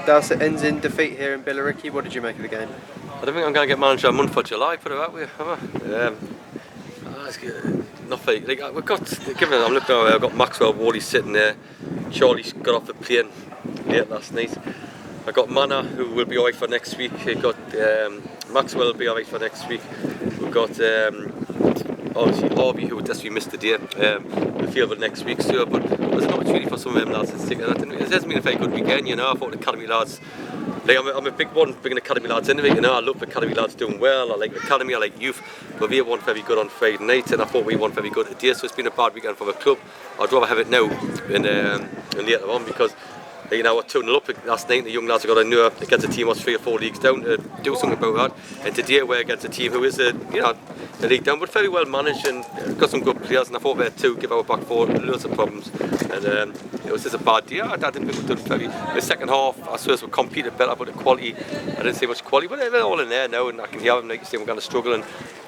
Dowse ends in defeat here in Billericay. What did you make of the game? I don't think I'm going to get manager a month for July, put it that way, have I? Nothing. Like, we've got, given it, I'm looking at, I've got Maxwell Wally sitting there. Charlie's got off the plane late last night. I've got Mana, who will be alright for next week. We've got Maxwell will be alright for next week. We've got obviously Harvey, who just we missed the day. We'll feel about next week, so but there's an opportunity for some of them lads to stick. And it hasn't been a very good weekend, you know. I thought the academy lads. Like I'm a big one, bringing academy lads into it, you know. I love the academy lads doing well. I like academy, I like youth. But we won very good on Friday night, and I thought we won very good today. So it's been a bad weekend for the club. I'd rather have it now than later on, because you know, we're 2-0 up last night. The young lads have got to know against a team that's 3 or 4 leagues down to do something about that. And today we're against a team who is the league down, but very well managed and got some good players. And I thought we had to give our back four loads of problems. And it was just a bad day. I didn't think we did very. The second half, I suppose we competed better, but the quality, I didn't see much quality. But they're all in there now, and I can hear them like you say we're going to struggle, and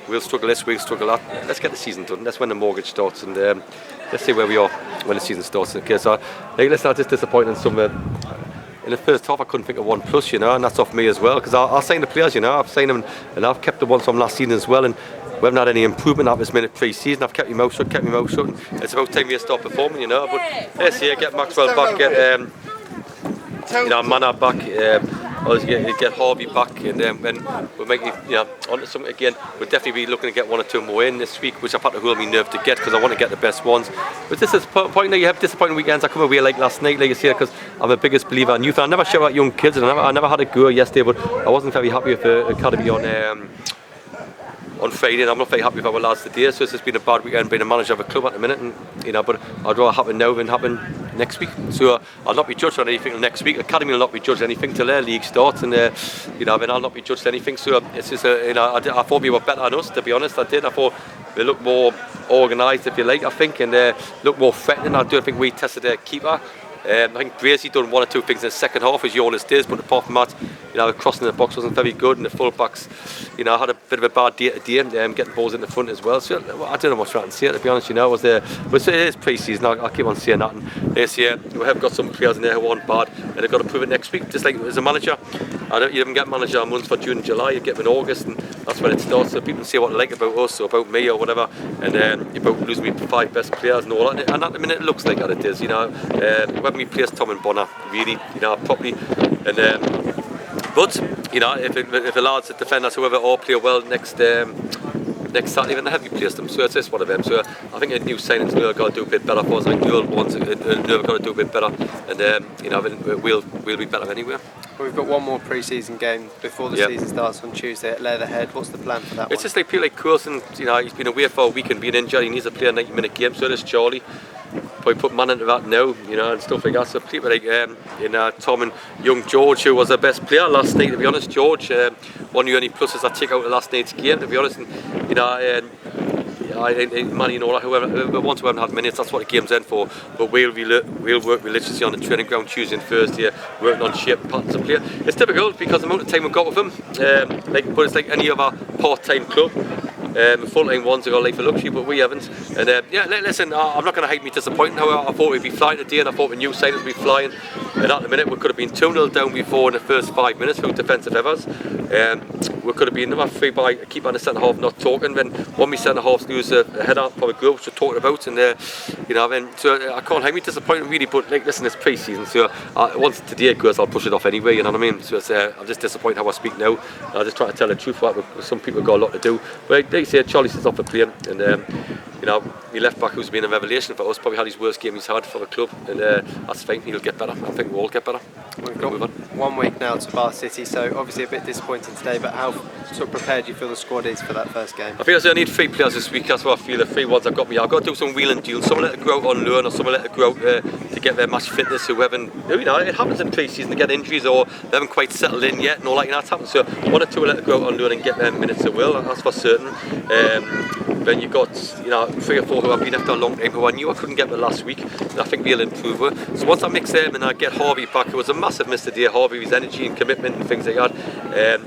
we'll struggle this, we'll struggle that. Let's get the season done. That's when the mortgage starts, and let's see where we are when the season starts. Okay, so listen, I'm just disappointed in some. In the first half, I couldn't think of 1+, you know, and that's off me as well, because I signed the players, you know, I've signed them, and I've kept the ones from last season as well, and we haven't had any improvement at this minute pre-season. I've kept my mouth shut, and it's about time we start performing, you know. But let's see, get Maxwell back, get Mana back, get Harvey back, and then we'll make it, onto something again. We'll definitely be looking to get 1 or 2 more in this week, which I've had to hold my nerve to get, because I want to get the best ones. But this is the point that you have disappointing weekends. I come away like last night, like you say, because I'm the biggest believer in youth. I never shout at young kids, and I never had a go yesterday, but I wasn't very happy with the academy on Friday, and I'm not very happy with our lads today. So it's just been a bad weekend being a manager of a club at the minute, and but I'd rather happen now than happen next week. So I'll not be judged on anything next week. Academy will not be judged anything till their league starts, and I'll not be judged anything. So it's just I thought we were better than us, to be honest. I thought we looked more organised, if you like, I think, and looked more threatening. I don't think we tested their keeper. I think Bracey done 1 or 2 things in the second half, as he always does, but apart from that, crossing the box wasn't very good, and the full-backs, had a bit of a bad day today, getting balls in the front as well. So I don't know what's right to say it, to be honest, but it is pre-season, I'll keep on saying that. And this year, we have got some players in there who aren't bad, and they've got to prove it next week, just like as a manager. You don't get manager a month for June and July, you get them in August, and that's when it starts. So people say what they like about us or about me or whatever, and about losing me 5 best players and all that. And at the minute, it looks like that it is. When we place Tom and Bonner, really, properly, and but if the lads, the defenders, whoever, all play well next Saturday, then they have replaced them. So it's just one of them. So I think the new signings will got to do a bit better for us. I think the old ones have got to do a bit better, and we'll be better anyway. Well, we've got 1 more pre-season game before the season starts on Tuesday at Leatherhead. What's the plan for that? It's just like people like Coulson. He's been away for a week and been injured. He needs to play a 90-minute game. So does Charlie. Probably put man into that now, and stuff like that. So people like Tom and young George, who was the best player last night, to be honest. George, one of the only pluses I take out of last night's game, to be honest. And Manny and all that, whoever wants to have had minutes, that's what the game's in for. But we'll work religiously on the training ground Tuesday and Thursday, working on shape and patterns of play. It's difficult because the amount of time we've got with them, but it's like any other part-time club. Full-time ones have got life of luxury, but we haven't. And listen, I'm not going to hide me disappointing. However, I thought we'd be flying today, and I thought the new signings would be flying. And at the minute, we could have been 2-0 down before in the first 5 minutes through defensive errors. We could have been another 3 by keep on the centre half not talking. Then one of my centre halves lose a header for the goal, which we're talking about. And so I can't hide me disappointing really. But listen, it's pre-season, so once today goes, I'll push it off anyway. You know what I mean? So I'm just disappointed how I speak now. I'm just trying to tell the truth. Some people have got a lot to do, but like you say, Charlie sits off the plane, and my left back, who's been a revelation for us, probably had his worst game he's had for the club, and that's fine. He'll get better. I think we'll all get better. We've got 1 week now to Bath City, so obviously a bit disappointing today. But how sort of prepared do you feel the squad is for that first game? I feel I need 3 players this week. That's what I feel. The 3 ones I've got me. I've got to do some wheeling deals. Some will let it grow out on loan, or some will let it grow out to get their match fitness. It happens in pre-season to get injuries, or they haven't quite settled in yet, and all that. It happens. So 1 or 2 will let it grow out on loan and get their minutes of will. That's for certain. Then you've got 3 or 4 who have been after a long time who I knew I couldn't get the last week, and I think we'll improve her. So once I mix them and I get Harvey back, it was a massive miss today. Harvey, his energy and commitment and things like that.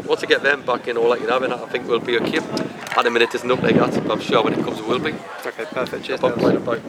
Once I get them back and all that, then I think we'll be okay. At the minute, it doesn't look like that, but I'm sure when it comes, it will be. Okay, perfect. Cheers. Bye.